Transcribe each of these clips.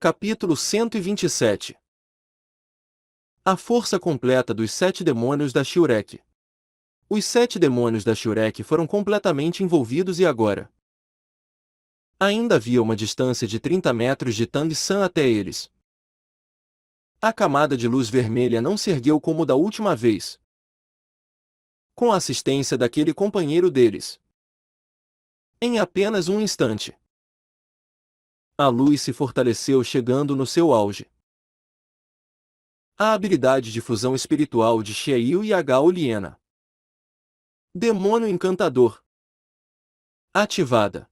Capítulo 127. A força completa dos 7 demônios da Shurek. Os 7 demônios da Shurek foram completamente envolvidos e agora ainda havia uma distância de 30 metros de Tang-san até eles. A camada de luz vermelha não se ergueu como da última vez, com a assistência daquele companheiro deles. Em apenas um instante, a luz se fortaleceu, chegando no seu auge. A habilidade de fusão espiritual de Xiaoyu e H-Oliena. Demônio encantador. Ativada.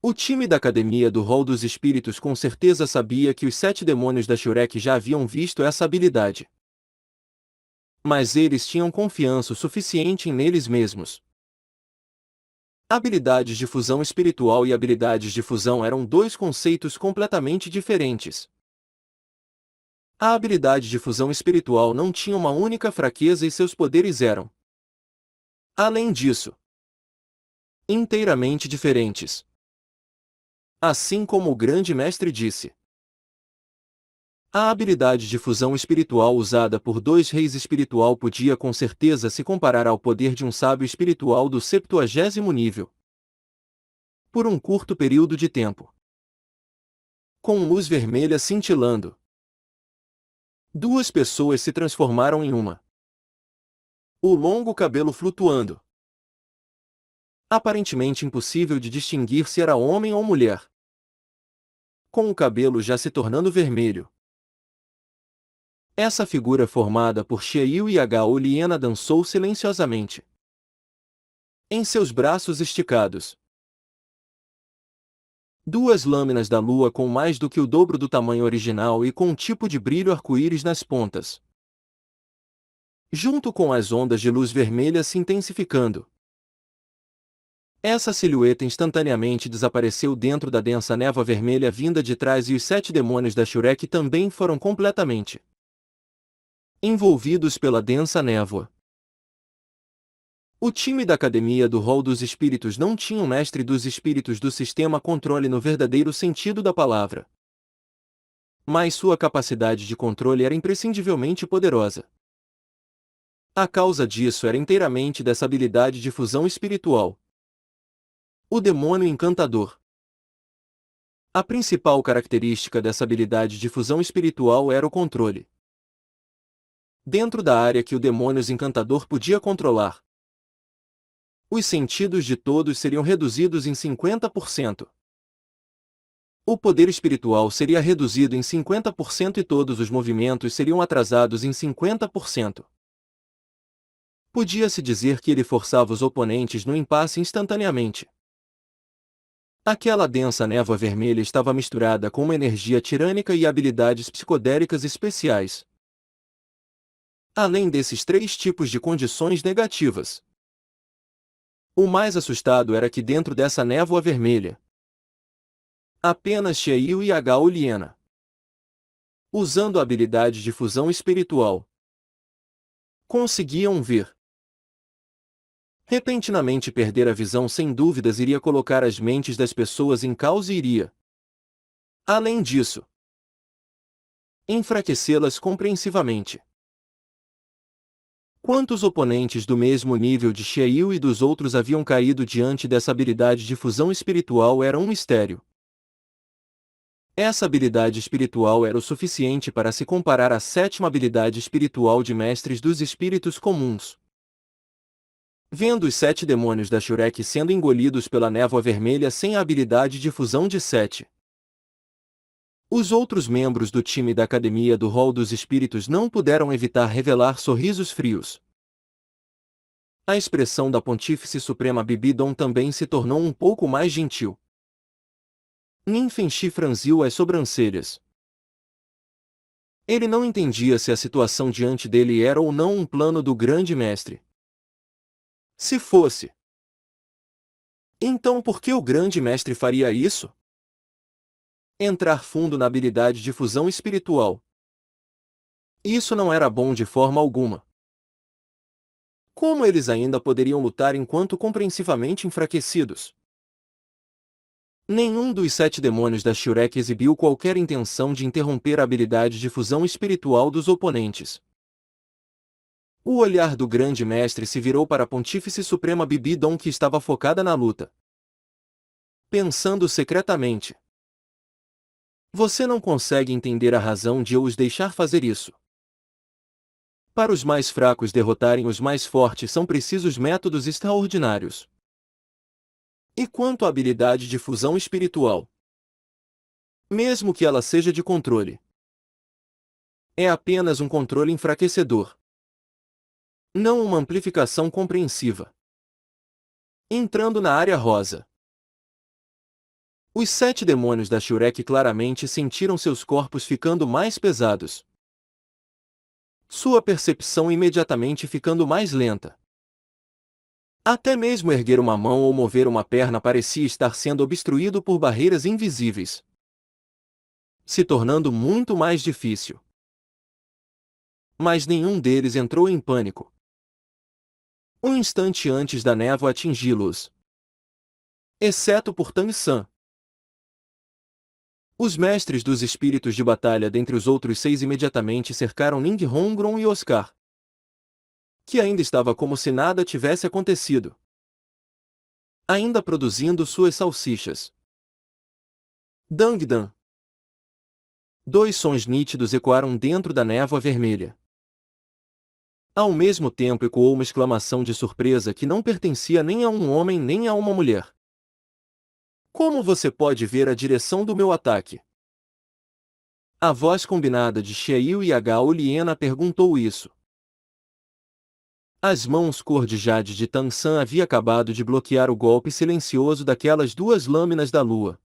O time da Academia do Hall dos Espíritos com certeza sabia que os 7 demônios da Shurek já haviam visto essa habilidade. Mas eles tinham confiança o suficiente neles mesmos. Habilidades de fusão espiritual e habilidades de fusão eram dois conceitos completamente diferentes. A habilidade de fusão espiritual não tinha uma única fraqueza e seus poderes eram, além disso, inteiramente diferentes. Assim como o grande mestre disse. A habilidade de fusão espiritual usada por 2 reis espiritual podia com certeza se comparar ao poder de um sábio espiritual do 70º nível. Por um curto período de tempo. Com luz vermelha cintilando. 2 pessoas se transformaram em uma. O longo cabelo flutuando. Aparentemente impossível de distinguir se era homem ou mulher. Com o cabelo já se tornando vermelho. Essa figura formada por Xiaoyu e H-Oliena dançou silenciosamente. Em seus braços esticados. 2 lâminas da lua com mais do que o dobro do tamanho original e com um tipo de brilho arco-íris nas pontas. Junto com as ondas de luz vermelha se intensificando. Essa silhueta instantaneamente desapareceu dentro da densa névoa vermelha vinda de trás e os 7 demônios da Shurek também foram completamente envolvidos pela densa névoa. O time da Academia do Hall dos Espíritos não tinha um mestre dos espíritos do sistema controle no verdadeiro sentido da palavra. Mas sua capacidade de controle era imprescindivelmente poderosa. A causa disso era inteiramente dessa habilidade de fusão espiritual. O demônio encantador. A principal característica dessa habilidade de fusão espiritual era o controle. Dentro da área que o demônio encantador podia controlar, os sentidos de todos seriam reduzidos em 50%. O poder espiritual seria reduzido em 50% e todos os movimentos seriam atrasados em 50%. Podia-se dizer que ele forçava os oponentes no impasse instantaneamente. Aquela densa névoa vermelha estava misturada com uma energia tirânica e habilidades psicodélicas especiais. Além desses 3 tipos de condições negativas, o mais assustado era que dentro dessa névoa vermelha, apenas Xiaoyu e H-Oliena, usando a habilidade de fusão espiritual, conseguiam ver. Repentinamente perder a visão sem dúvidas iria colocar as mentes das pessoas em caos e iria, além disso, enfraquecê-las compreensivamente. Quantos oponentes do mesmo nível de Xiaoyu e dos outros haviam caído diante dessa habilidade de fusão espiritual era um mistério. Essa habilidade espiritual era o suficiente para se comparar à 7ª habilidade espiritual de mestres dos espíritos comuns. Vendo os 7 demônios da Shurek sendo engolidos pela névoa vermelha sem a habilidade de fusão de 7, os outros membros do time da Academia do Hall dos Espíritos não puderam evitar revelar sorrisos frios. A expressão da Pontífice Suprema Bibidon também se tornou um pouco mais gentil. Ninfenshi franziu as sobrancelhas. Ele não entendia se a situação diante dele era ou não um plano do grande mestre. Se fosse, então por que o grande mestre faria isso? Entrar fundo na habilidade de fusão espiritual. Isso não era bom de forma alguma. Como eles ainda poderiam lutar enquanto compreensivamente enfraquecidos? Nenhum dos 7 demônios da Shurek exibiu qualquer intenção de interromper a habilidade de fusão espiritual dos oponentes. O olhar do grande mestre se virou para a Pontífice Suprema Bibidon, que estava focada na luta. Pensando secretamente. Você não consegue entender a razão de eu os deixar fazer isso. Para os mais fracos derrotarem os mais fortes são precisos métodos extraordinários. E quanto à habilidade de fusão espiritual? Mesmo que ela seja de controle, é apenas um controle enfraquecedor, não uma amplificação compreensiva. Entrando na área rosa. Os 7 demônios da Shurek claramente sentiram seus corpos ficando mais pesados. Sua percepção imediatamente ficando mais lenta. Até mesmo erguer uma mão ou mover uma perna parecia estar sendo obstruído por barreiras invisíveis, se tornando muito mais difícil. Mas nenhum deles entrou em pânico. Um instante antes da névoa atingi-los. Exceto por Tang San. Os mestres dos espíritos de batalha dentre os outros 6 imediatamente cercaram Ning Hongron e Oscar, que ainda estava como se nada tivesse acontecido, ainda produzindo suas salsichas. Dangdan. 2 sons nítidos ecoaram dentro da névoa vermelha. Ao mesmo tempo ecoou uma exclamação de surpresa que não pertencia nem a um homem nem a uma mulher. Como você pode ver a direção do meu ataque? A voz combinada de Xiaoyu e Hao Liena perguntou isso. As mãos cor de jade de Tang San havia acabado de bloquear o golpe silencioso daquelas 2 lâminas da lua.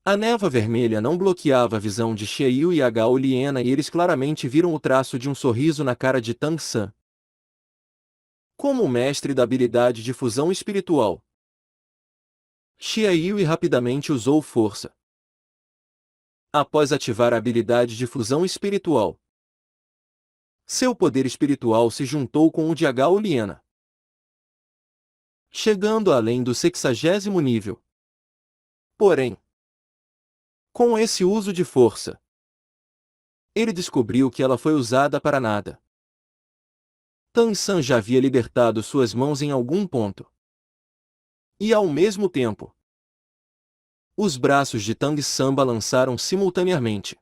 A névoa vermelha não bloqueava a visão de Xiaoyu e Hao Liena e eles claramente viram o traço de um sorriso na cara de Tang San. Como o mestre da habilidade de fusão espiritual, Xiaoyu rapidamente usou força. Após ativar a habilidade de fusão espiritual, seu poder espiritual se juntou com o de Hao Liena, chegando além do 60º nível. Porém, com esse uso de força, ele descobriu que ela foi usada para nada. Tang San já havia libertado suas mãos em algum ponto. E ao mesmo tempo, os braços de Tang San balançaram simultaneamente.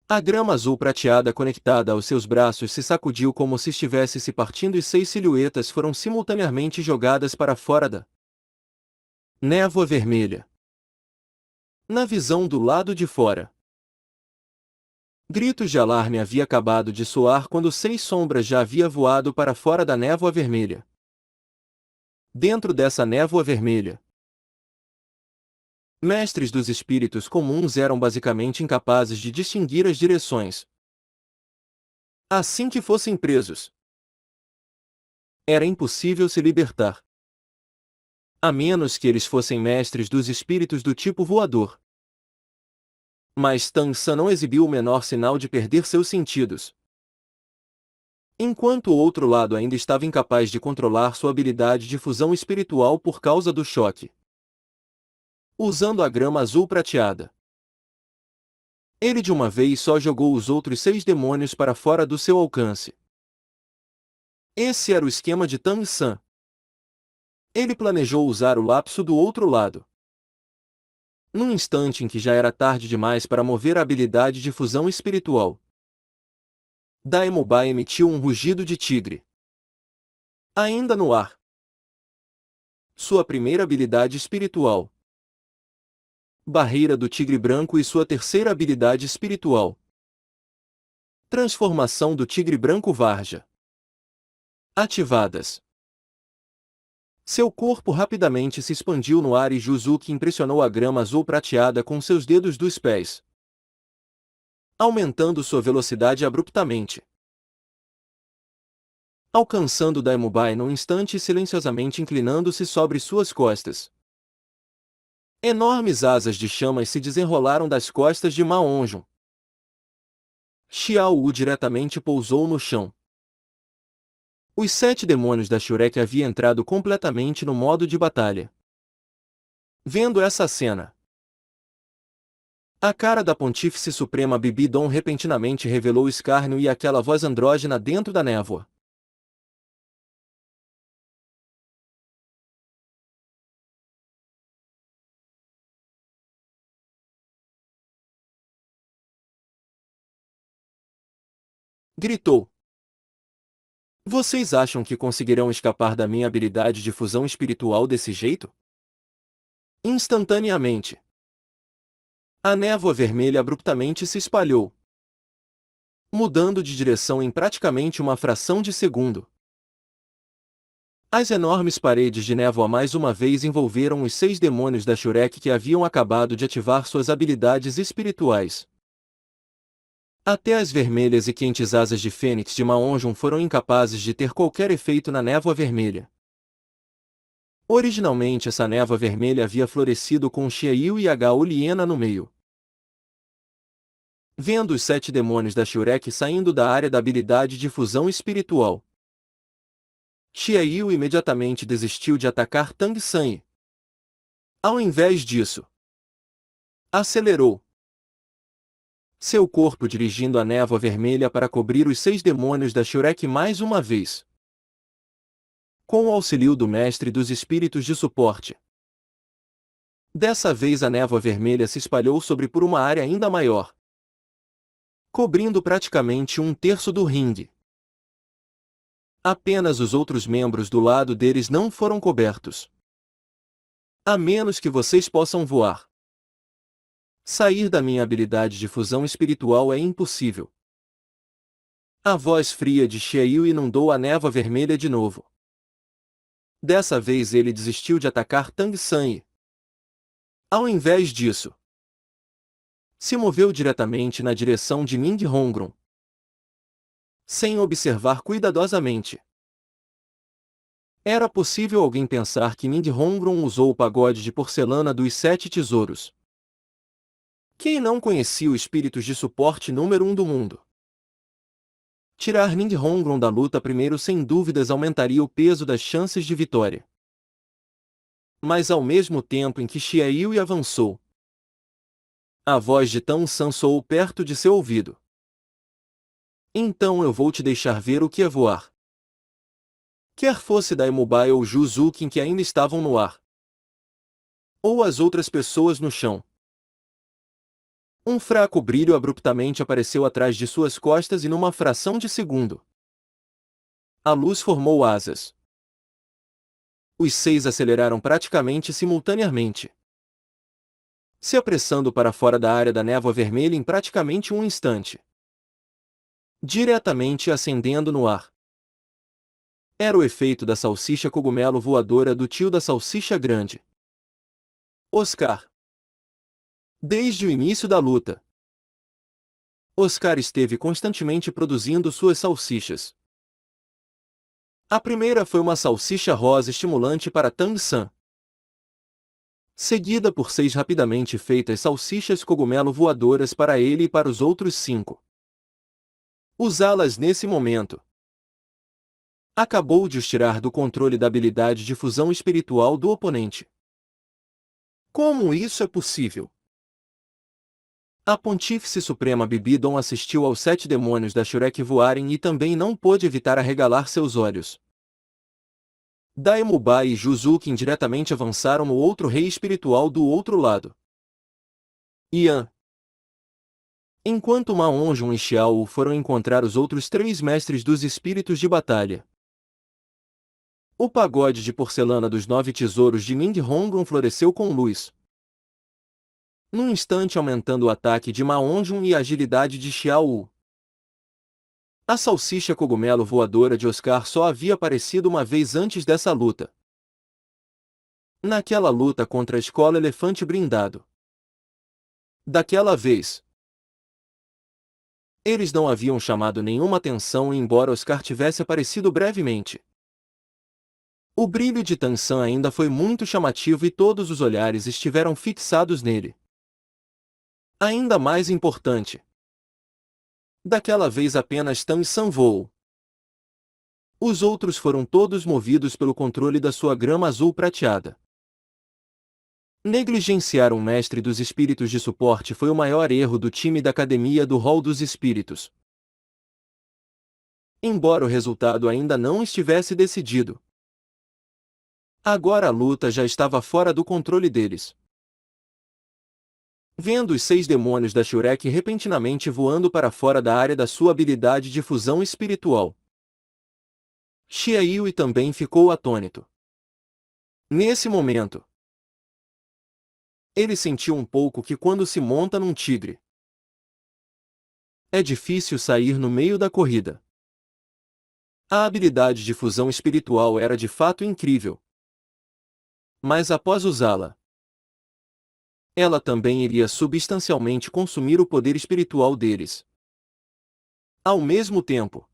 A grama azul prateada conectada aos seus braços se sacudiu como se estivesse se partindo e 6 silhuetas foram simultaneamente jogadas para fora da névoa vermelha. Na visão do lado de fora, gritos de alarme havia acabado de soar quando 6 sombras já havia voado para fora da névoa vermelha. Dentro dessa névoa vermelha, mestres dos espíritos comuns eram basicamente incapazes de distinguir as direções. Assim que fossem presos, era impossível se libertar. A menos que eles fossem mestres dos espíritos do tipo voador. Mas Tang San não exibiu o menor sinal de perder seus sentidos. Enquanto o outro lado ainda estava incapaz de controlar sua habilidade de fusão espiritual por causa do choque. Usando a grama azul prateada, ele de uma vez só jogou os outros 6 demônios para fora do seu alcance. Esse era o esquema de Tang San. Ele planejou usar o lapso do outro lado. Num instante em que já era tarde demais para mover a habilidade de fusão espiritual, Daemobai emitiu um rugido de tigre. Ainda no ar. Sua primeira habilidade espiritual. Barreira do Tigre Branco e sua terceira habilidade espiritual. Transformação do Tigre Branco Varja. Ativadas. Seu corpo rapidamente se expandiu no ar e Juzuki impressionou a grama azul prateada com seus dedos dos pés, aumentando sua velocidade abruptamente, alcançando Daemobai num instante e silenciosamente inclinando-se sobre suas costas. Enormes asas de chamas se desenrolaram das costas de Maonjon. Xiao Wu diretamente pousou no chão. Os 7 demônios da Shurek haviam entrado completamente no modo de batalha. Vendo essa cena, a cara da Pontífice Suprema Bibi Dom repentinamente revelou o escárnio e aquela voz andrógena dentro da névoa. Gritou: Vocês acham que conseguirão escapar da minha habilidade de fusão espiritual desse jeito? Instantaneamente, a névoa vermelha abruptamente se espalhou, mudando de direção em praticamente uma fração de segundo. As enormes paredes de névoa mais uma vez envolveram os 6 demônios da Shurek que haviam acabado de ativar suas habilidades espirituais. Até as vermelhas e quentes asas de Fênix de Maonjum foram incapazes de ter qualquer efeito na névoa vermelha. Originalmente essa névoa vermelha havia florescido com Xiaoyu e H-Oliena no meio. Vendo os 7 demônios da Shurek saindo da área da habilidade de fusão espiritual, Xiaoyu imediatamente desistiu de atacar Tang San. Ao invés disso, acelerou seu corpo dirigindo a névoa vermelha para cobrir os 6 demônios da Shurek mais uma vez. Com o auxílio do Mestre dos Espíritos de Suporte. Dessa vez a névoa vermelha se espalhou sobre por uma área ainda maior, cobrindo praticamente 1/3 do ringue. Apenas os outros membros do lado deles não foram cobertos. A menos que vocês possam voar. Sair da minha habilidade de fusão espiritual é impossível. A voz fria de Xiaoyu inundou a névoa vermelha de novo. Dessa vez ele desistiu de atacar Tang San. Ao invés disso, se moveu diretamente na direção de Ming Hongron, sem observar cuidadosamente. Era possível alguém pensar que Ming Hongron usou o pagode de porcelana dos 7 tesouros. Quem não conhecia o espíritos de suporte número 1 do mundo? Tirar Ming Hongron da luta primeiro sem dúvidas aumentaria o peso das chances de vitória. Mas ao mesmo tempo em que Xiaoyu avançou, a voz de Tang San soou perto de seu ouvido. Então eu vou te deixar ver o que é voar. Quer fosse Daimubai ou Zhu Zuqin que ainda estavam no ar, ou as outras pessoas no chão. Um fraco brilho abruptamente apareceu atrás de suas costas e numa fração de segundo, a luz formou asas. Os 6 aceleraram praticamente simultaneamente, se apressando para fora da área da névoa vermelha em praticamente um instante, diretamente ascendendo no ar. Era o efeito da salsicha cogumelo voadora do tio da salsicha grande, Oscar. Desde o início da luta, Oscar esteve constantemente produzindo suas salsichas. A primeira foi uma salsicha rosa estimulante para Tang San, seguida por 6 rapidamente feitas salsichas cogumelo voadoras para ele e para os outros 5. Usá-las nesse momento acabou de os tirar do controle da habilidade de fusão espiritual do oponente. Como isso é possível? A Pontífice Suprema Bibi Dom assistiu aos 7 demônios da Shurek voarem e também não pôde evitar arregalar seus olhos. Daimubai e Zhu Zuqin diretamente avançaram no outro rei espiritual do outro lado, Yan. Enquanto Maonjum e Xiao foram encontrar os outros 3 mestres dos espíritos de batalha. O pagode de porcelana dos 9 tesouros de Ming Hongron floresceu com luz, num instante aumentando o ataque de Maonjum e a agilidade de Xiao. A salsicha cogumelo voadora de Oscar só havia aparecido uma vez antes dessa luta. Naquela luta contra a escola Elefante Brindado. Daquela vez, eles não haviam chamado nenhuma atenção embora Oscar tivesse aparecido brevemente. O brilho de Tang San ainda foi muito chamativo e todos os olhares estiveram fixados nele. Ainda mais importante, daquela vez apenas Tang San voou. Os outros foram todos movidos pelo controle da sua grama azul prateada. Negligenciar um mestre dos espíritos de suporte foi o maior erro do time da Academia do Hall dos Espíritos. Embora o resultado ainda não estivesse decidido, agora a luta já estava fora do controle deles. Vendo os 6 demônios da Shurek repentinamente voando para fora da área da sua habilidade de fusão espiritual, Xia Yui também ficou atônito. Nesse momento, ele sentiu um pouco que quando se monta num tigre, é difícil sair no meio da corrida. A habilidade de fusão espiritual era de fato incrível. Mas após usá-la, ela também iria substancialmente consumir o poder espiritual deles. Ao mesmo tempo,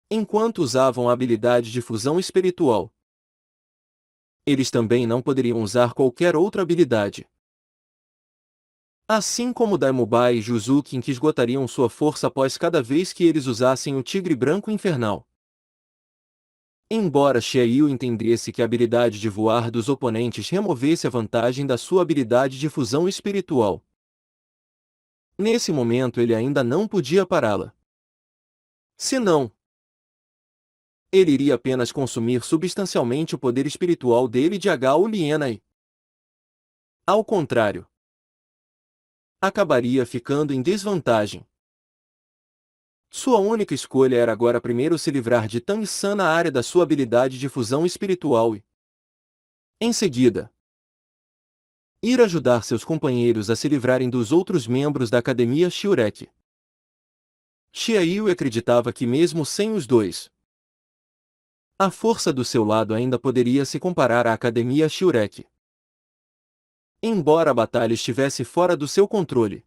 enquanto usavam a habilidade de fusão espiritual, eles também não poderiam usar qualquer outra habilidade. Assim como Daimubai e Juzukin que esgotariam sua força após cada vez que eles usassem o Tigre Branco Infernal. Embora Xiaoyu entendesse que a habilidade de voar dos oponentes removesse a vantagem da sua habilidade de fusão espiritual, nesse momento ele ainda não podia pará-la. Senão, ele iria apenas consumir substancialmente o poder espiritual dele de H.U. Lienai. Ao contrário, acabaria ficando em desvantagem. Sua única escolha era agora primeiro se livrar de Tang San na área da sua habilidade de fusão espiritual e, em seguida, ir ajudar seus companheiros a se livrarem dos outros membros da Academia Shurek. Xiaoyu acreditava que mesmo sem os dois, a força do seu lado ainda poderia se comparar à Academia Shurek. Embora a batalha estivesse fora do seu controle,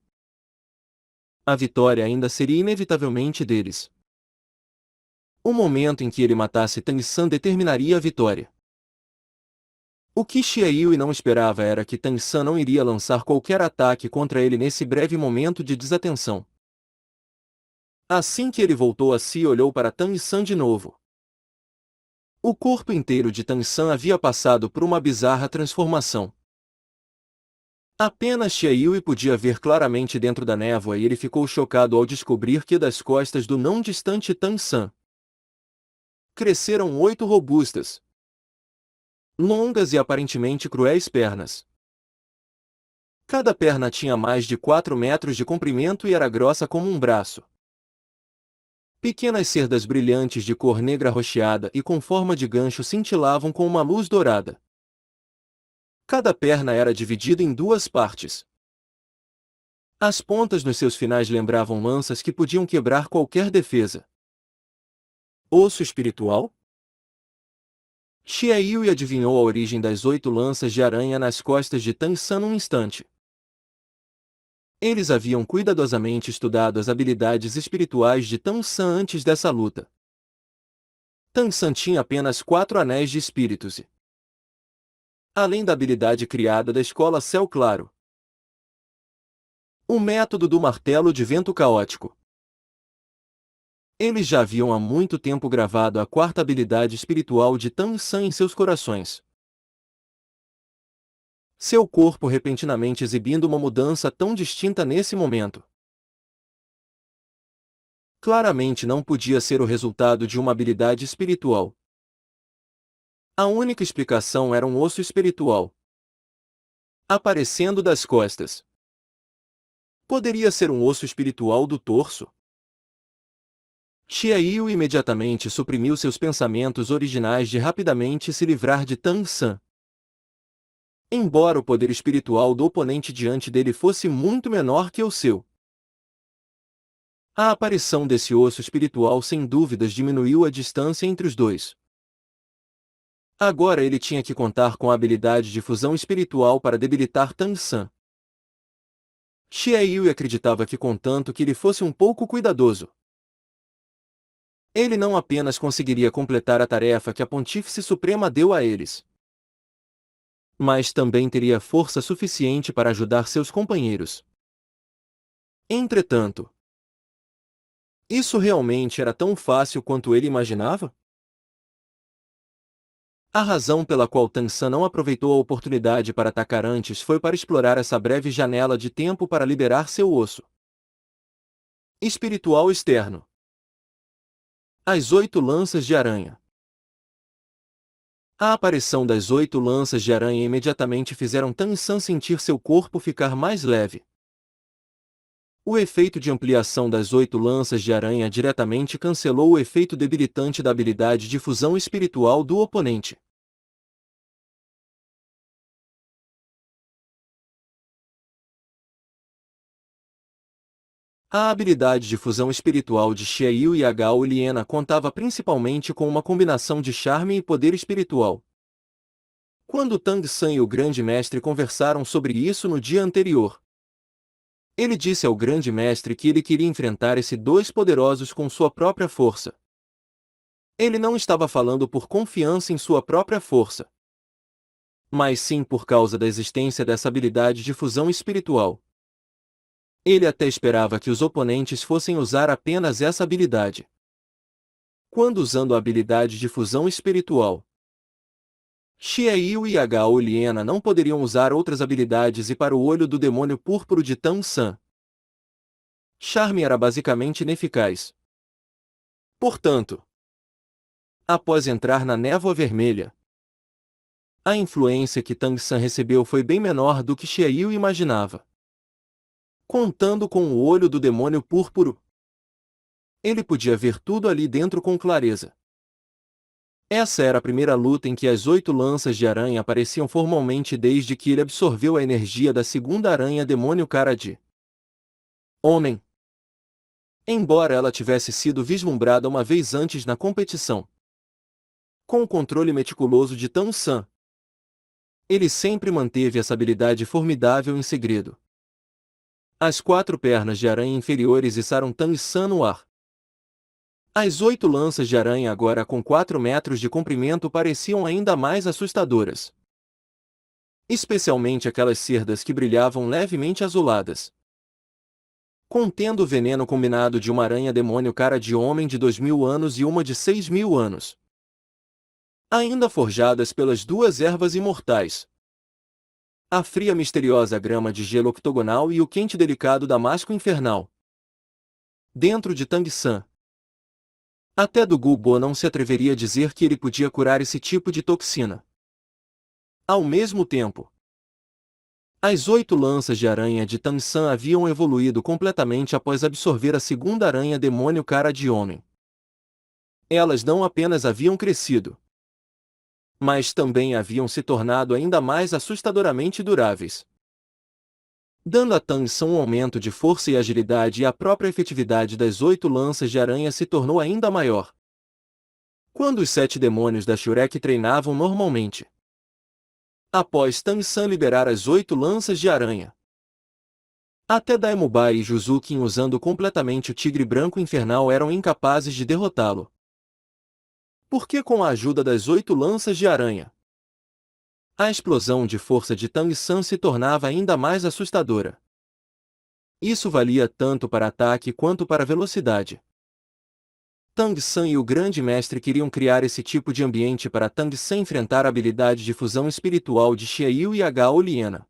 a vitória ainda seria inevitavelmente deles. O momento em que ele matasse Tang San determinaria a vitória. O que Xiaoyu não esperava era que Tang San não iria lançar qualquer ataque contra ele nesse breve momento de desatenção. Assim que ele voltou a si e olhou para Tang San de novo, o corpo inteiro de Tang San havia passado por uma bizarra transformação. Apenas Xiaoyu podia ver claramente dentro da névoa e ele ficou chocado ao descobrir que das costas do não distante Tang San cresceram 8 robustas, longas e aparentemente cruéis pernas. Cada perna tinha mais de 4 metros de comprimento e era grossa como um braço. Pequenas cerdas brilhantes de cor negra rocheada e com forma de gancho cintilavam com uma luz dourada. Cada perna era dividida em 2 partes. As pontas nos seus finais lembravam lanças que podiam quebrar qualquer defesa. Osso espiritual? Xiaoyu adivinhou a origem das 8 lanças de aranha nas costas de Tang San num instante. Eles haviam cuidadosamente estudado as habilidades espirituais de Tang San antes dessa luta. Tang San tinha apenas 4 anéis de espíritos e, além da habilidade criada da escola Céu Claro, o método do martelo de vento caótico. Eles já haviam há muito tempo gravado a 4ª habilidade espiritual de Tang San em seus corações. Seu corpo repentinamente exibindo uma mudança tão distinta nesse momento. Claramente não podia ser o resultado de uma habilidade espiritual. A única explicação era um osso espiritual aparecendo das costas. Poderia ser um osso espiritual do torso? Xiaoyu imediatamente suprimiu seus pensamentos originais de rapidamente se livrar de Tang San. Embora o poder espiritual do oponente diante dele fosse muito menor que o seu, a aparição desse osso espiritual sem dúvidas diminuiu a distância entre os dois. Agora ele tinha que contar com a habilidade de fusão espiritual para debilitar Tang San. Xiaoyu acreditava que contanto que ele fosse um pouco cuidadoso, ele não apenas conseguiria completar a tarefa que a Pontífice Suprema deu a eles, mas também teria força suficiente para ajudar seus companheiros. Entretanto, isso realmente era tão fácil quanto ele imaginava? A razão pela qual Tang San não aproveitou a oportunidade para atacar antes foi para explorar essa breve janela de tempo para liberar seu osso espiritual externo. As 8 lanças de aranha. A aparição das 8 lanças de aranha imediatamente fizeram Tang San sentir seu corpo ficar mais leve. O efeito de ampliação das 8 lanças de aranha diretamente cancelou o efeito debilitante da habilidade de fusão espiritual do oponente. A habilidade de fusão espiritual de Xie Yu e Hao Liena contava principalmente com uma combinação de charme e poder espiritual. Quando Tang San e o grande mestre conversaram sobre isso no dia anterior, ele disse ao grande mestre que ele queria enfrentar esses dois poderosos com sua própria força. Ele não estava falando por confiança em sua própria força, mas sim por causa da existência dessa habilidade de fusão espiritual. Ele até esperava que os oponentes fossem usar apenas essa habilidade. Quando usando a habilidade de fusão espiritual, Xie Yu e Hao Liena não poderiam usar outras habilidades e para o olho do demônio púrpuro de Tang San, charme era basicamente ineficaz. Portanto, após entrar na névoa vermelha, a influência que Tang San recebeu foi bem menor do que Xie Yu imaginava. Contando com o olho do demônio púrpuro, ele podia ver tudo ali dentro com clareza. Essa era a primeira luta em que as 8 lanças de aranha apareciam formalmente desde que ele absorveu a energia da segunda aranha demônio cara de homem. Embora ela tivesse sido vislumbrada uma vez antes na competição, com o controle meticuloso de Tang San, ele sempre manteve essa habilidade formidável em segredo. As 4 pernas de aranha inferiores içaram Tang San no ar. As 8 lanças de aranha agora com 4 metros de comprimento pareciam ainda mais assustadoras. Especialmente aquelas cerdas que brilhavam levemente azuladas, contendo o veneno combinado de uma aranha demônio cara de homem de 2000 anos e uma de 6000 anos. Ainda forjadas pelas 2 ervas imortais, a fria misteriosa grama de gelo octogonal e o quente delicado damasco infernal. Dentro de Tang San, até do Gu Bo não se atreveria a dizer que ele podia curar esse tipo de toxina. Ao mesmo tempo, as 8 lanças de aranha de Tang San haviam evoluído completamente após absorver a segunda aranha demônio cara de homem. Elas não apenas haviam crescido, mas também haviam se tornado ainda mais assustadoramente duráveis, dando a Tang San um aumento de força e agilidade, e a própria efetividade das 8 lanças de aranha se tornou ainda maior. Quando os 7 demônios da Shurek treinavam normalmente, após Tang San liberar as 8 lanças de aranha, até Daemubai e Juzukin usando completamente o tigre branco infernal eram incapazes de derrotá-lo. Porque com a ajuda das 8 lanças de aranha, a explosão de força de Tang San se tornava ainda mais assustadora. Isso valia tanto para ataque quanto para velocidade. Tang San e o grande mestre queriam criar esse tipo de ambiente para Tang San enfrentar a habilidade de fusão espiritual de Xie Yu e Hao Liena.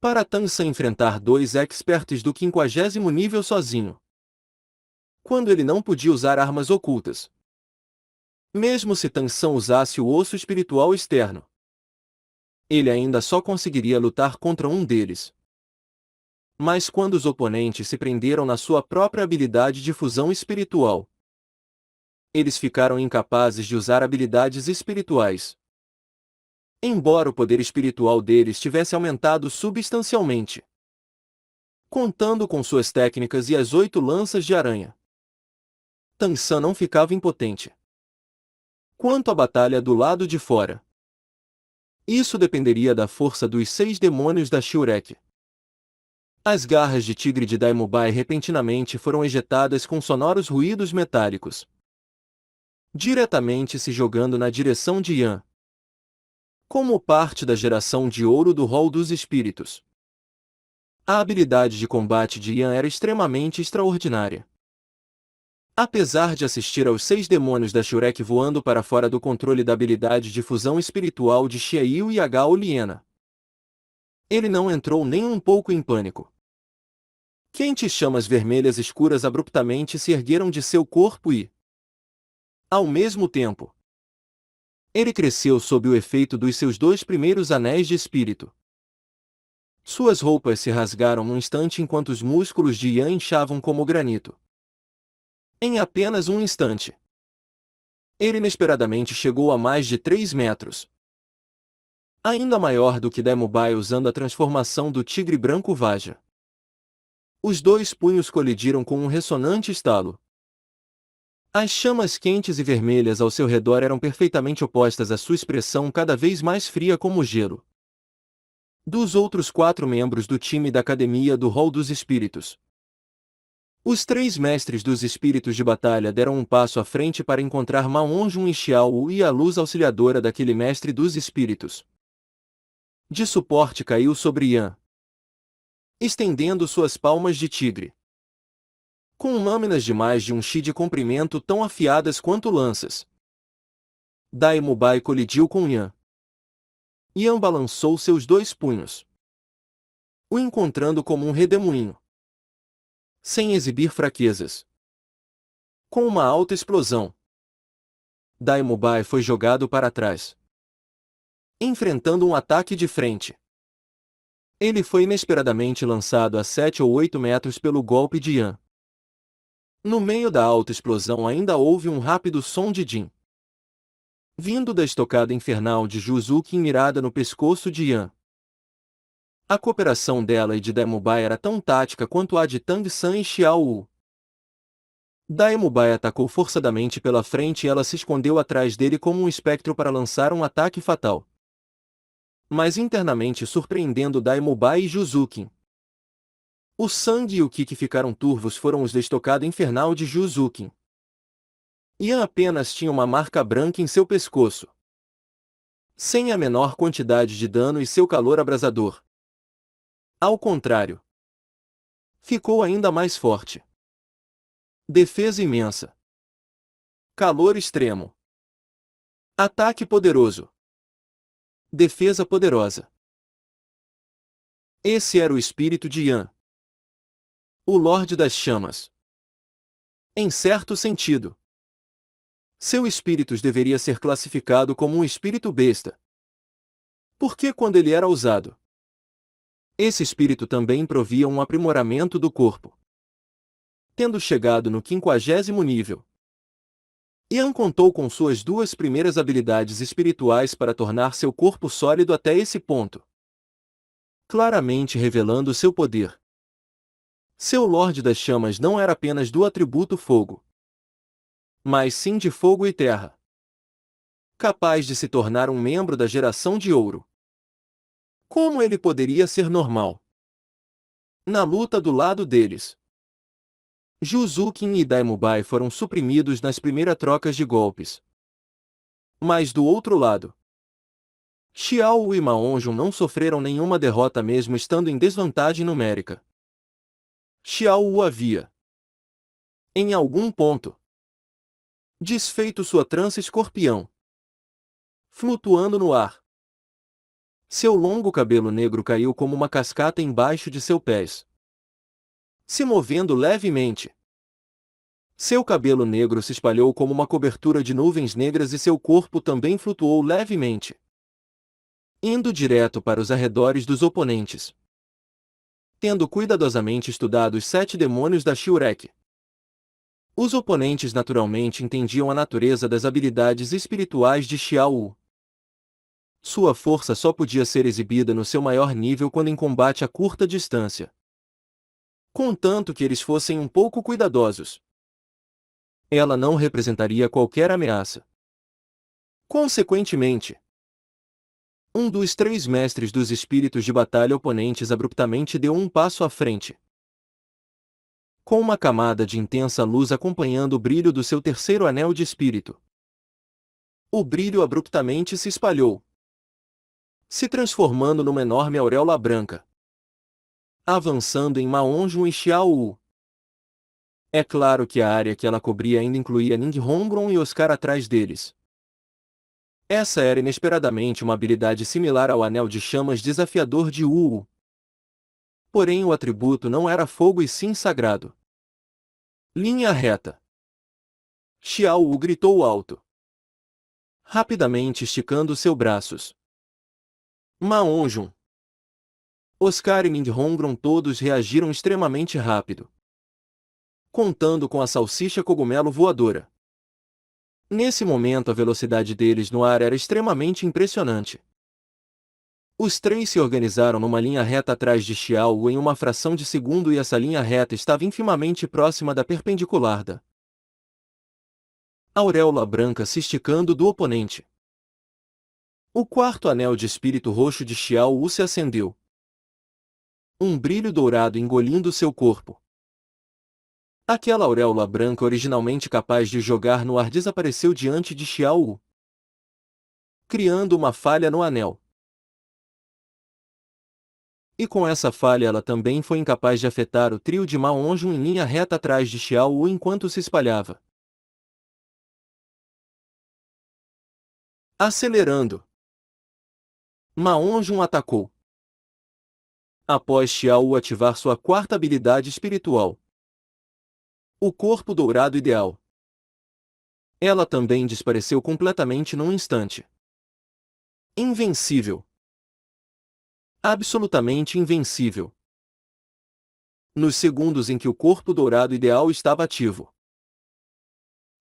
Para Tang San enfrentar 2 experts do 50º nível sozinho, quando ele não podia usar armas ocultas. Mesmo se Tang San usasse o osso espiritual externo, ele ainda só conseguiria lutar contra um deles. Mas quando os oponentes se prenderam na sua própria habilidade de fusão espiritual, eles ficaram incapazes de usar habilidades espirituais. Embora o poder espiritual deles tivesse aumentado substancialmente, contando com suas técnicas e as 8 lanças de aranha, Tang San não ficava impotente. Quanto à batalha do lado de fora, isso dependeria da força dos 6 demônios da Shurek. As garras de tigre de Daemubai repentinamente foram ejetadas com sonoros ruídos metálicos, diretamente se jogando na direção de Yan, como parte da geração de ouro do Hall dos Espíritos. A habilidade de combate de Yan era extremamente extraordinária. Apesar de assistir aos 6 demônios da Shurek voando para fora do controle da habilidade de fusão espiritual de Xiaoyu e Hao Liena, ele não entrou nem um pouco em pânico. Quentes chamas vermelhas escuras abruptamente se ergueram de seu corpo e, ao mesmo tempo, ele cresceu sob o efeito dos seus 2 primeiros anéis de espírito. Suas roupas se rasgaram num instante enquanto os músculos de Yan inchavam como granito. Em apenas um instante, ele inesperadamente chegou a mais de 3 metros. Ainda maior do que Daemobai usando a transformação do tigre branco Vaja. Os 2 punhos colidiram com um ressonante estalo. As chamas quentes e vermelhas ao seu redor eram perfeitamente opostas à sua expressão cada vez mais fria como gelo. Dos outros 4 membros do time da Academia do Hall dos Espíritos, os 3 mestres dos espíritos de batalha deram um passo à frente para encontrar Maonjun e Xiao e a luz auxiliadora daquele mestre dos espíritos. De suporte caiu sobre Yan, estendendo suas palmas de tigre, com lâminas de mais de um chi de comprimento tão afiadas quanto lanças. Daemobai colidiu com Yan. Yan balançou seus 2 punhos, o encontrando como um redemoinho, sem exibir fraquezas. Com uma alta explosão, Daemobai foi jogado para trás, enfrentando um ataque de frente. Ele foi inesperadamente lançado a 7 ou 8 metros pelo golpe de Yan. No meio da alta explosão ainda houve um rápido som de Jin, vindo da estocada infernal de Juzuki mirada no pescoço de Yan. A cooperação dela e de Daemobai era tão tática quanto a de Tang San e Xiao Wu. Daemobai atacou forçadamente pela frente e ela se escondeu atrás dele como um espectro para lançar um ataque fatal. Mas internamente surpreendendo Daemobai e Juzuki. O sangue e o Ki que ficaram turvos foram os da estocada infernal de Juzuki. Yan apenas tinha uma marca branca em seu pescoço, sem a menor quantidade de dano e seu calor abrasador. Ao contrário, ficou ainda mais forte. Defesa imensa. Calor extremo. Ataque poderoso. Defesa poderosa. Esse era o espírito de Yan, o Lorde das Chamas. Em certo sentido, seu espírito deveria ser classificado como um espírito besta. Porque quando ele era usado, esse espírito também provia um aprimoramento do corpo. Tendo chegado no 50º nível, Yan contou com suas 2 primeiras habilidades espirituais para tornar seu corpo sólido até esse ponto, claramente revelando seu poder. Seu Lorde das Chamas não era apenas do atributo fogo, mas sim de fogo e terra, capaz de se tornar um membro da geração de ouro. Como ele poderia ser normal na luta do lado deles? Juzuki e Daemobai foram suprimidos nas primeiras trocas de golpes. Mas do outro lado, Xiao e Maonjun não sofreram nenhuma derrota mesmo estando em desvantagem numérica. Xiao havia, em algum ponto, desfeito sua trança escorpião, flutuando no ar. Seu longo cabelo negro caiu como uma cascata embaixo de seus pés, se movendo levemente. Seu cabelo negro se espalhou como uma cobertura de nuvens negras e seu corpo também flutuou levemente, indo direto para os arredores dos oponentes. Tendo cuidadosamente estudado os 7 demônios da Shurek, os oponentes naturalmente entendiam a natureza das habilidades espirituais de Xiao Wu. Sua força só podia ser exibida no seu maior nível quando em combate a curta distância. Contanto que eles fossem um pouco cuidadosos, ela não representaria qualquer ameaça. Consequentemente, um dos 3 mestres dos espíritos de batalha oponentes abruptamente deu um passo à frente, com uma camada de intensa luz acompanhando o brilho do seu terceiro anel de espírito. O brilho abruptamente se espalhou, se transformando numa enorme auréola branca, avançando em Maonjun e Xiao Wu. É claro que a área que ela cobria ainda incluía Ninghongron e Oscar atrás deles. Essa era inesperadamente uma habilidade similar ao Anel de Chamas Desafiador de Wu. Porém o atributo não era fogo e sim sagrado. Linha reta. Xiao Wu gritou alto, rapidamente esticando seus braços. Ma Onjun, Oscar e Ninghongron todos reagiram extremamente rápido, contando com a salsicha cogumelo voadora. Nesse momento a velocidade deles no ar era extremamente impressionante. Os três se organizaram numa linha reta atrás de Xiao Wu em uma fração de segundo e essa linha reta estava infimamente próxima da perpendicular da auréola branca se esticando do oponente. O quarto anel de espírito roxo de Xiao Wu se acendeu. Um brilho dourado engolindo seu corpo. Aquela auréola branca originalmente capaz de jogar no ar desapareceu diante de Xiao Wu, criando uma falha no anel. E com essa falha ela também foi incapaz de afetar o trio de Ma Onjun em linha reta atrás de Xiao Wu enquanto se espalhava. Acelerando. Ma Onjun atacou. Após Xiao Wu ativar sua quarta habilidade espiritual, o corpo dourado ideal, ela também desapareceu completamente num instante. Invencível. Absolutamente invencível. Nos segundos em que o corpo dourado ideal estava ativo,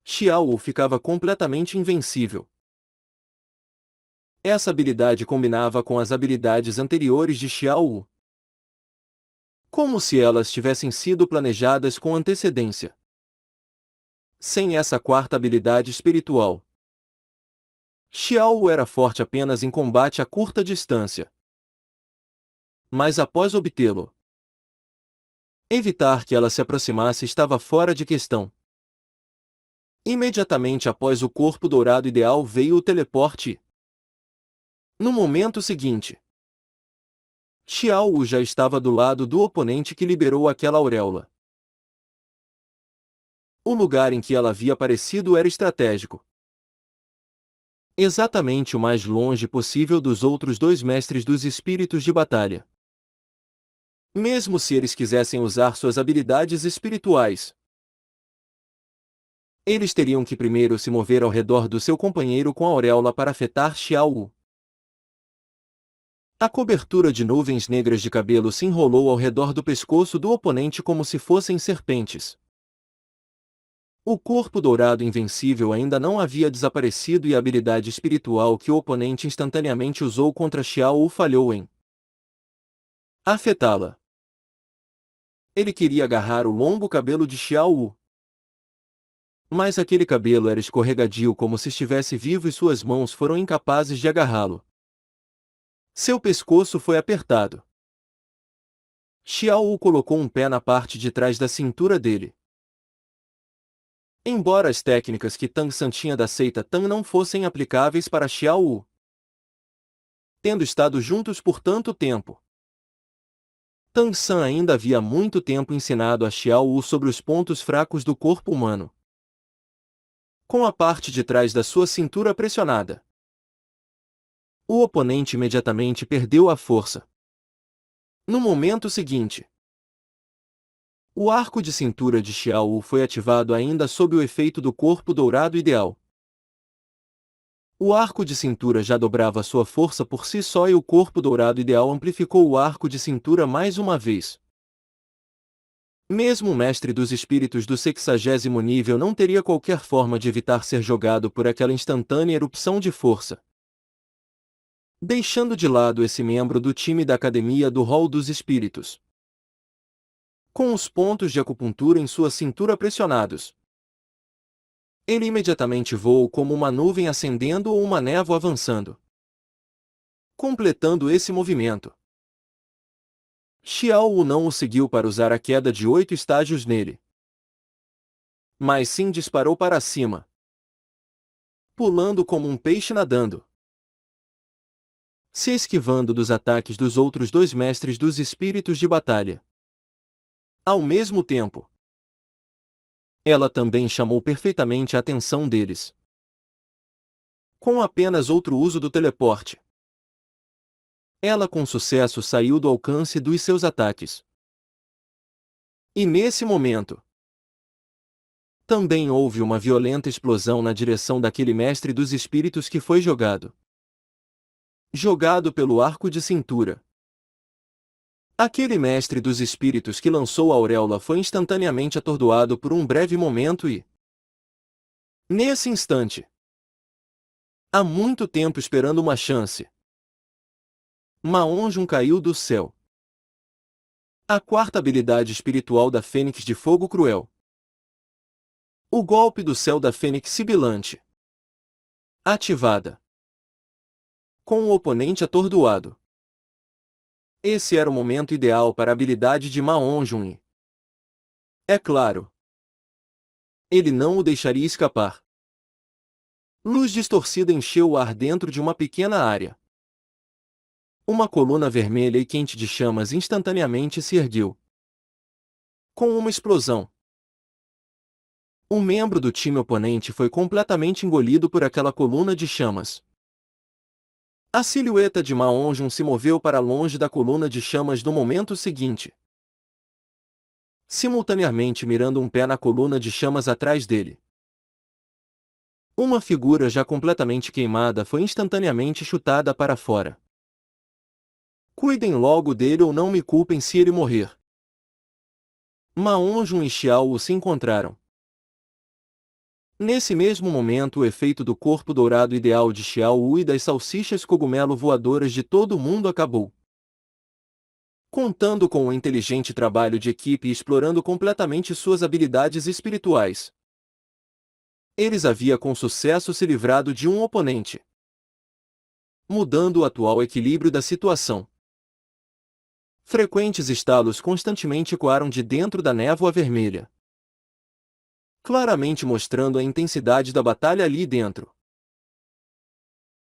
Xiao Wu ficava completamente invencível. Essa habilidade combinava com as habilidades anteriores de Xiao Wu, como se elas tivessem sido planejadas com antecedência. Sem essa quarta habilidade espiritual, Xiao Wu era forte apenas em combate a curta distância. Mas após obtê-lo, evitar que ela se aproximasse estava fora de questão. Imediatamente após o corpo dourado ideal veio o teleporte. No momento seguinte, Xiao Wu já estava do lado do oponente que liberou aquela auréola. O lugar em que ela havia aparecido era estratégico. Exatamente o mais longe possível dos outros dois mestres dos espíritos de batalha. Mesmo se eles quisessem usar suas habilidades espirituais, eles teriam que primeiro se mover ao redor do seu companheiro com a auréola para afetar Xiao Wu. A cobertura de nuvens negras de cabelo se enrolou ao redor do pescoço do oponente como se fossem serpentes. O corpo dourado invencível ainda não havia desaparecido e a habilidade espiritual que o oponente instantaneamente usou contra Xiao Wu falhou em afetá-la. Ele queria agarrar o longo cabelo de Xiao Wu. Mas aquele cabelo era escorregadio como se estivesse vivo e suas mãos foram incapazes de agarrá-lo. Seu pescoço foi apertado. Xiao Wu colocou um pé na parte de trás da cintura dele. Embora as técnicas que Tang San tinha da seita Tang não fossem aplicáveis para Xiao Wu, tendo estado juntos por tanto tempo, Tang San ainda havia muito tempo ensinado a Xiao Wu sobre os pontos fracos do corpo humano. Com a parte de trás da sua cintura pressionada, o oponente imediatamente perdeu a força. No momento seguinte, o arco de cintura de Xiao Wu foi ativado ainda sob o efeito do corpo dourado ideal. O arco de cintura já dobrava sua força por si só e o corpo dourado ideal amplificou o arco de cintura mais uma vez. Mesmo o mestre dos espíritos do 60º nível não teria qualquer forma de evitar ser jogado por aquela instantânea erupção de força. Deixando de lado esse membro do time da Academia do Hall dos Espíritos, com os pontos de acupuntura em sua cintura pressionados, ele imediatamente voou como uma nuvem ascendendo ou uma névoa avançando. Completando esse movimento, Xiao Wu não o seguiu para usar a queda de 8 estágios nele, mas sim disparou para cima, pulando como um peixe nadando, se esquivando dos ataques dos outros dois mestres dos espíritos de batalha. Ao mesmo tempo, Ela também chamou perfeitamente a atenção deles. Com apenas outro uso do teleporte, ela com sucesso saiu do alcance dos seus ataques. E nesse momento, também houve uma violenta explosão na direção daquele mestre dos espíritos que foi jogado pelo arco de cintura. Aquele mestre dos espíritos que lançou a auréola foi instantaneamente atordoado por um breve momento e, nesse instante, há muito tempo esperando uma chance, Ma-On-Jun caiu do céu. A quarta habilidade espiritual da Fênix de Fogo Cruel. O golpe do céu da Fênix sibilante. Ativada. Com o oponente atordoado. Esse era o momento ideal para a habilidade de Ma-On-Jun e, é claro, ele não o deixaria escapar. Luz distorcida encheu o ar dentro de uma pequena área. Uma coluna vermelha e quente de chamas instantaneamente se ergueu. Com uma explosão, um membro do time oponente foi completamente engolido por aquela coluna de chamas. A silhueta de Ma-On-Jun se moveu para longe da coluna de chamas no momento seguinte, simultaneamente mirando um pé na coluna de chamas atrás dele. Uma figura já completamente queimada foi instantaneamente chutada para fora. Cuidem logo dele ou não me culpem se ele morrer. Ma-On-Jun e Xiao Wu se encontraram. Nesse mesmo momento o efeito do corpo dourado ideal de Xiao Wu e das salsichas cogumelo voadoras de todo mundo acabou. Contando com um inteligente trabalho de equipe e explorando completamente suas habilidades espirituais, eles haviam com sucesso se livrado de um oponente, mudando o atual equilíbrio da situação. Frequentes estalos constantemente ecoaram de dentro da névoa vermelha, claramente mostrando a intensidade da batalha ali dentro.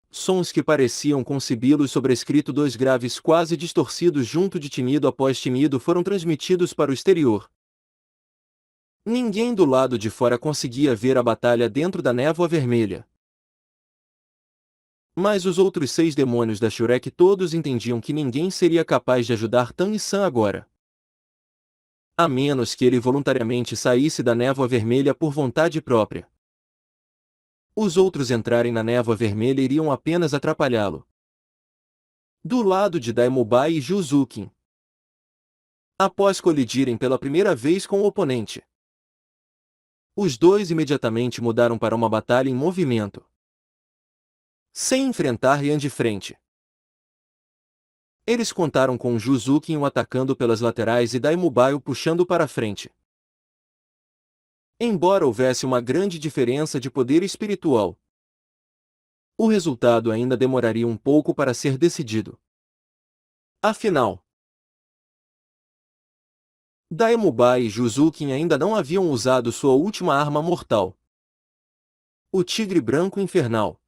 Sons que pareciam com sibilos sobrescrito dois graves quase distorcidos junto de timido após timido foram transmitidos para o exterior. Ninguém do lado de fora conseguia ver a batalha dentro da névoa vermelha. Mas os outros 6 demônios da Shurek todos entendiam que ninguém seria capaz de ajudar Tan e San agora, a menos que ele voluntariamente saísse da névoa vermelha por vontade própria. Os outros entrarem na névoa vermelha iriam apenas atrapalhá-lo. Do lado de Daimubai e Juzukin, após colidirem pela primeira vez com o oponente, os dois imediatamente mudaram para uma batalha em movimento, sem enfrentar Ryan de frente. Eles contaram com Juzukin o atacando pelas laterais e Daimubai o puxando para a frente. Embora houvesse uma grande diferença de poder espiritual, o resultado ainda demoraria um pouco para ser decidido. Afinal, Daimubai e Juzukin ainda não haviam usado sua última arma mortal, o Tigre Branco Infernal.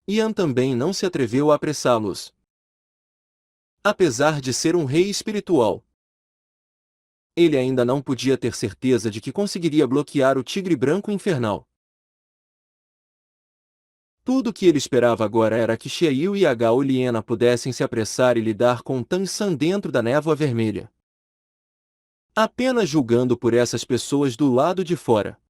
Yan também não se atreveu a apressá-los. Apesar de ser um rei espiritual, ele ainda não podia ter certeza de que conseguiria bloquear o Tigre Branco Infernal. Tudo o que ele esperava agora era que Xiaoyu e Hao Liena pudessem se apressar e lidar com Tan San dentro da névoa vermelha. Apenas julgando por essas pessoas do lado de fora,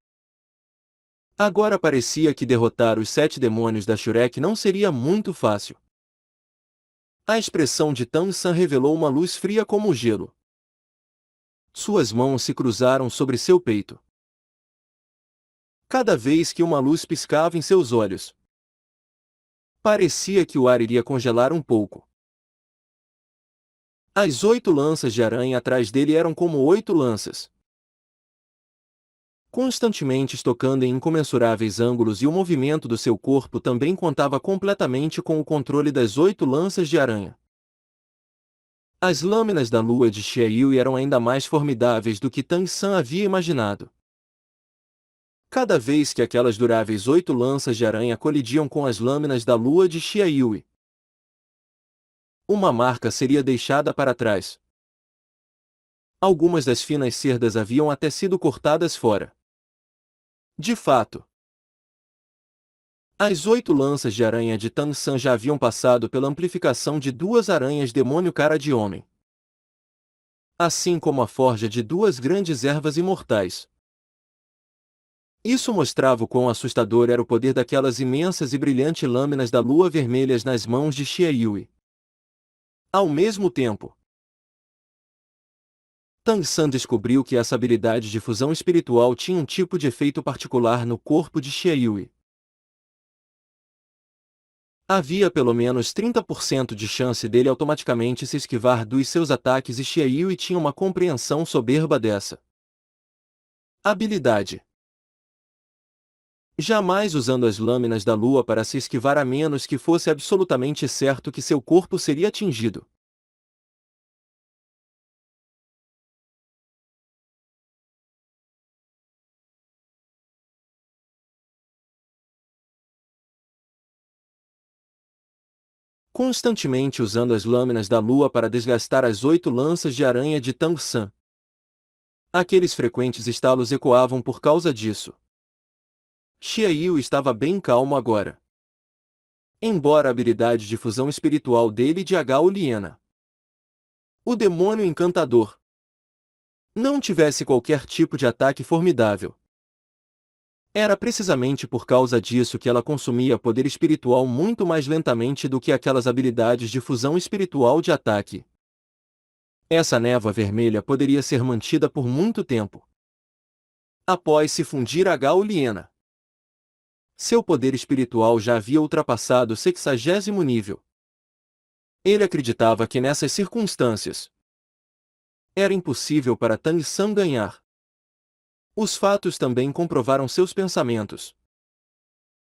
agora parecia que derrotar os 7 demônios da Shurek não seria muito fácil. A expressão de Tan San revelou uma luz fria como o gelo. Suas mãos se cruzaram sobre seu peito. Cada vez que uma luz piscava em seus olhos, parecia que o ar iria congelar um pouco. As 8 lanças de aranha atrás dele eram como 8 lanças, constantemente estocando em incomensuráveis ângulos, e o movimento do seu corpo também contava completamente com o controle das 8 lanças de aranha. As lâminas da lua de Xiaoyu eram ainda mais formidáveis do que Tan San havia imaginado. Cada vez que aquelas duráveis 8 lanças de aranha colidiam com as lâminas da lua de Xiaoyu, uma marca seria deixada para trás. Algumas das finas cerdas haviam até sido cortadas fora. De fato, as 8 lanças de aranha de Tang San já haviam passado pela amplificação de 2 aranhas demônio cara de homem. Assim como a forja de 2 grandes ervas imortais. Isso mostrava o quão assustador era o poder daquelas imensas e brilhantes lâminas da lua vermelhas nas mãos de Xie Yui. Ao mesmo tempo, Tang San descobriu que essa habilidade de fusão espiritual tinha um tipo de efeito particular no corpo de Xie Yui. Havia pelo menos 30% de chance dele automaticamente se esquivar dos seus ataques e Xie Yui tinha uma compreensão soberba dessa habilidade. Jamais usando as lâminas da lua para se esquivar a menos que fosse absolutamente certo que seu corpo seria atingido. Constantemente usando as lâminas da lua para desgastar as 8 lanças de aranha de Tang San. Aqueles frequentes estalos ecoavam por causa disso. Xie Yui estava bem calmo agora. Embora a habilidade de fusão espiritual dele de H. Liena, o demônio encantador, não tivesse qualquer tipo de ataque formidável. Era precisamente por causa disso que ela consumia poder espiritual muito mais lentamente do que aquelas habilidades de fusão espiritual de ataque. Essa névoa vermelha poderia ser mantida por muito tempo. Após se fundir a Liena, seu poder espiritual já havia ultrapassado o 60º nível. Ele acreditava que nessas circunstâncias era impossível para Tang San ganhar. Os fatos também comprovaram seus pensamentos.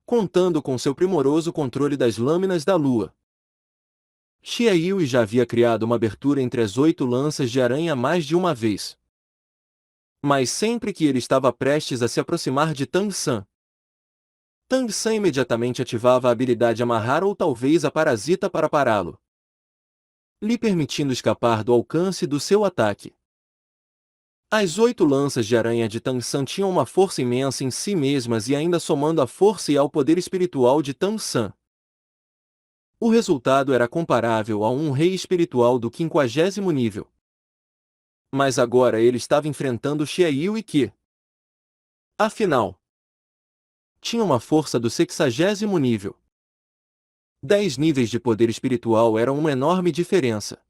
Contando com seu primoroso controle das lâminas da lua, Xie Yui já havia criado uma abertura entre as 8 lanças de aranha mais de uma vez. Mas sempre que ele estava prestes a se aproximar de Tang San imediatamente ativava a habilidade amarrar ou talvez a parasita para pará-lo, lhe permitindo escapar do alcance do seu ataque. As 8 lanças de aranha de Tang San tinham uma força imensa em si mesmas e ainda somando à força e ao poder espiritual de Tang San, o resultado era comparável a um rei espiritual do 50º nível. Mas agora ele estava enfrentando Xie Yui que, afinal, tinha uma força do 60º nível. 10 níveis de poder espiritual eram uma enorme diferença.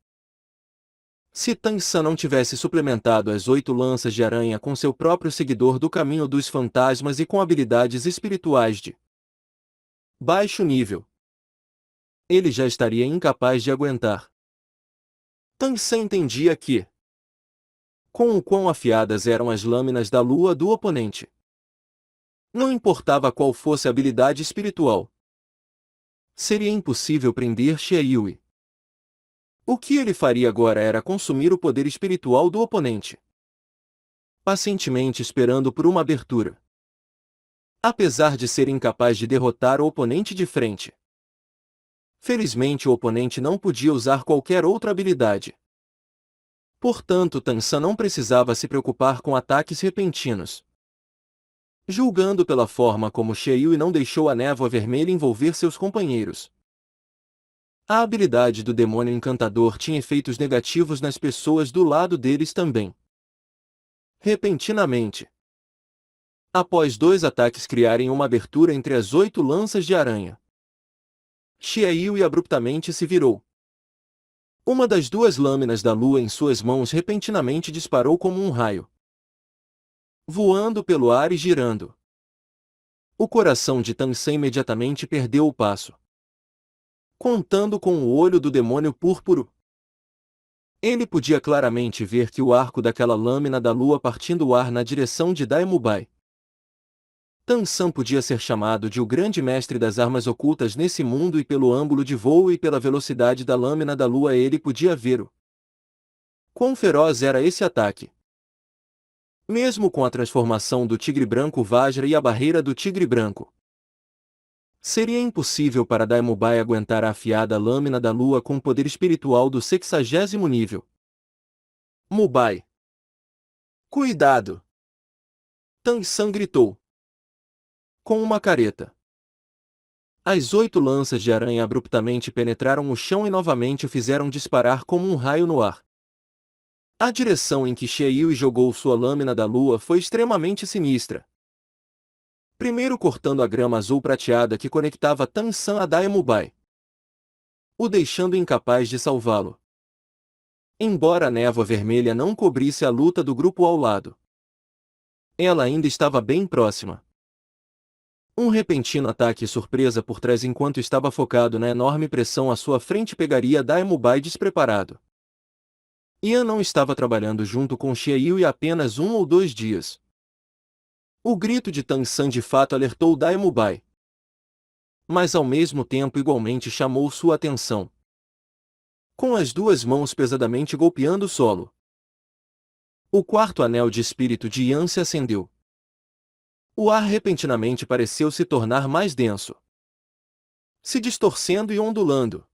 Se Tang San não tivesse suplementado as 8 lanças de aranha com seu próprio seguidor do caminho dos fantasmas e com habilidades espirituais de baixo nível, ele já estaria incapaz de aguentar. Tang San entendia que, com o quão afiadas eram as lâminas da lua do oponente, não importava qual fosse a habilidade espiritual, seria impossível prender Xie Yui. O que ele faria agora era consumir o poder espiritual do oponente, pacientemente esperando por uma abertura. Apesar de ser incapaz de derrotar o oponente de frente, felizmente o oponente não podia usar qualquer outra habilidade. Portanto, Tang San não precisava se preocupar com ataques repentinos. Julgando pela forma como Xie Yui não deixou a névoa vermelha envolver seus companheiros, a habilidade do demônio encantador tinha efeitos negativos nas pessoas do lado deles também. Repentinamente, após 2 ataques criarem uma abertura entre as 8 lanças de aranha, Xie Yui abruptamente se virou. Uma das 2 lâminas da lua em suas mãos repentinamente disparou como um raio, voando pelo ar e girando. O coração de Tang San imediatamente perdeu o passo, contando com o olho do demônio púrpuro. Ele podia claramente ver que o arco daquela lâmina da lua partindo o ar na direção de Dai Mubai. Tang San podia ser chamado de o grande mestre das armas ocultas nesse mundo e pelo ângulo de voo e pela velocidade da lâmina da lua ele podia ver o quão feroz era esse ataque. Mesmo com a transformação do tigre branco Vajra e a barreira do tigre branco, seria impossível para Dai Mubai aguentar a afiada lâmina da lua com o poder espiritual do 60º nível. Mubai, Cuidado! Tang San gritou. Com uma careta. As 8 lanças de aranha abruptamente penetraram o chão e novamente o fizeram disparar como um raio no ar. A direção em que Xie Yui jogou sua lâmina da lua foi extremamente sinistra. Primeiro cortando a grama azul prateada que conectava Tang San a Daemubai, o deixando incapaz de salvá-lo. Embora a névoa vermelha não cobrisse a luta do grupo ao lado, ela ainda estava bem próxima. Um repentino ataque surpresa por trás enquanto estava focado na enorme pressão à sua frente pegaria Daemubai despreparado. Ian não estava trabalhando junto com Xie Yui apenas 1 ou 2 dias. O grito de Tang San de fato alertou Daemubai, mas ao mesmo tempo igualmente chamou sua atenção. Com as 2 mãos pesadamente golpeando o solo, o 4º anel de espírito de Ian se acendeu. O ar repentinamente pareceu se tornar mais denso, se distorcendo e ondulando.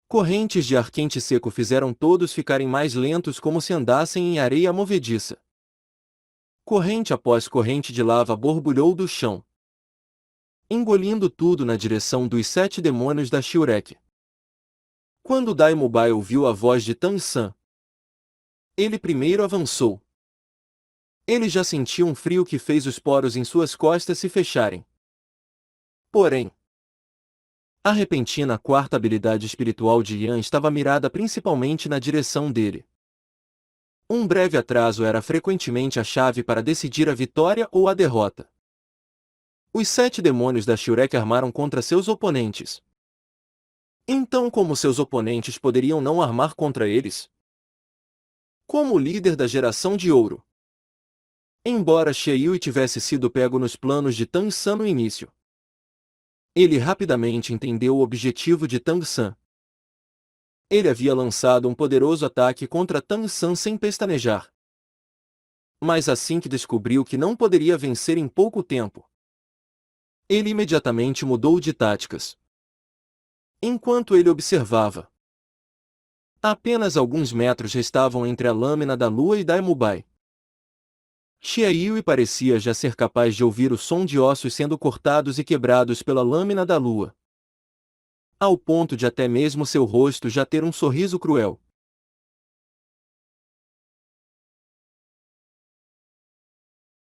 Correntes de ar quente e seco fizeram todos ficarem mais lentos como se andassem em areia movediça. Corrente após corrente de lava borbulhou do chão, engolindo tudo na direção dos 7 demônios da Shurek. Quando Daemubai ouviu a voz de Tang San, ele primeiro avançou. Ele já sentia um frio que fez os poros em suas costas se fecharem. Porém, a repentina 4ª habilidade espiritual de Ian estava mirada principalmente na direção dele. Um breve atraso era frequentemente a chave para decidir a vitória ou a derrota. Os 7 demônios da Shurek armaram contra seus oponentes. Então como seus oponentes poderiam não armar contra eles? Como líder da geração de ouro. Embora Xie Yui tivesse sido pego nos planos de Tang San no início, ele rapidamente entendeu o objetivo de Tang San. Ele havia lançado um poderoso ataque contra Tang San sem pestanejar. Mas assim que descobriu que não poderia vencer em pouco tempo, ele imediatamente mudou de táticas. Enquanto ele observava, apenas alguns metros restavam entre a lâmina da lua e Daemubai. Xie Yui parecia já ser capaz de ouvir o som de ossos sendo cortados e quebrados pela lâmina da lua, ao ponto de até mesmo seu rosto já ter um sorriso cruel.